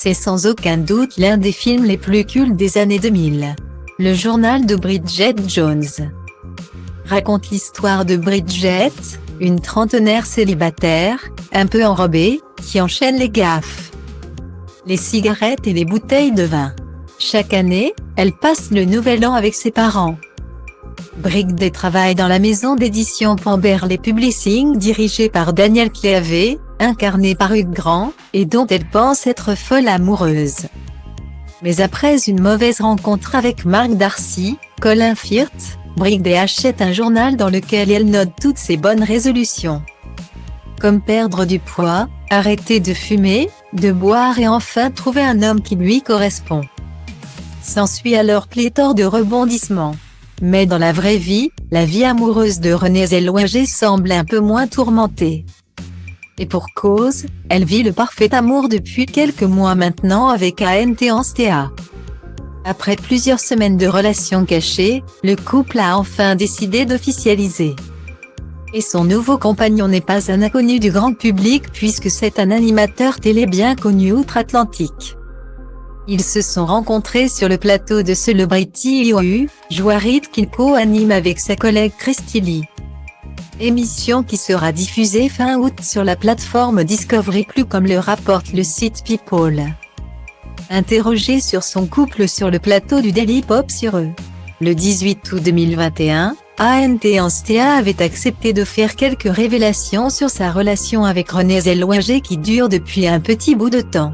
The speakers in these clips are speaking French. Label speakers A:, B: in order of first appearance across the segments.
A: C'est sans aucun doute l'un des films les plus cultes des années 2000. Le journal de Bridget Jones raconte l'histoire de Bridget, une trentenaire célibataire, un peu enrobée, qui enchaîne les gaffes, les cigarettes et les bouteilles de vin. Chaque année, elle passe le nouvel an avec ses parents. Bridget travaille dans la maison d'édition Pemberley Publishing dirigée par Daniel Cleavet, incarné par Hugh Grant, et dont elle pense être folle amoureuse. Mais après une mauvaise rencontre avec Mark Darcy, Colin Firth, Bridget achète un journal dans lequel elle note toutes ses bonnes résolutions. Comme perdre du poids, arrêter de fumer, de boire et enfin trouver un homme qui lui correspond. S'ensuit alors pléthore de rebondissements. Mais dans la vraie vie, la vie amoureuse de Renée Zellweger semble un peu moins tourmentée. Et pour cause, elle vit le parfait amour depuis quelques mois maintenant avec A.N.T. Anstea. Après plusieurs semaines de relations cachées, le couple a enfin décidé d'officialiser. Et son nouveau compagnon n'est pas un inconnu du grand public puisque c'est un animateur télé bien connu outre-Atlantique. Ils se sont rencontrés sur le plateau de Celebrity IOU, Joyride qu'il co-anime avec sa collègue Christy Lee. Émission qui sera diffusée fin août sur la plateforme Discovery+, comme le rapporte le site People. Interrogé sur son couple sur le plateau du Daily Pop sur eux, le 18 août 2021, A.N.T. Anstea avait accepté de faire quelques révélations sur sa relation avec Renée Zellweger qui dure depuis un petit bout de temps.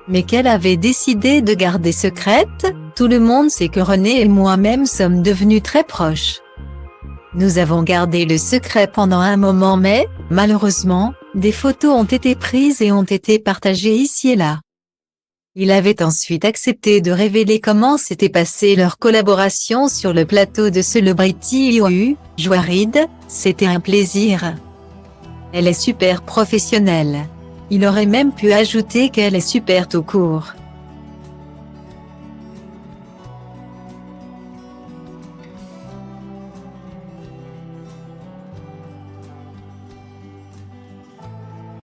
A: Mais qu'elle avait décidé de garder secrète. Tout le monde sait que Renée et moi-même sommes devenus très proches. Nous avons gardé le secret pendant un moment mais, malheureusement, des photos ont été prises et ont été partagées ici et là. Il avait ensuite accepté de révéler comment s'était passée leur collaboration sur le plateau de Celebrity IOU, Joyride, c'était un plaisir. Elle est super professionnelle. Il aurait même pu ajouter qu'elle est super tout court.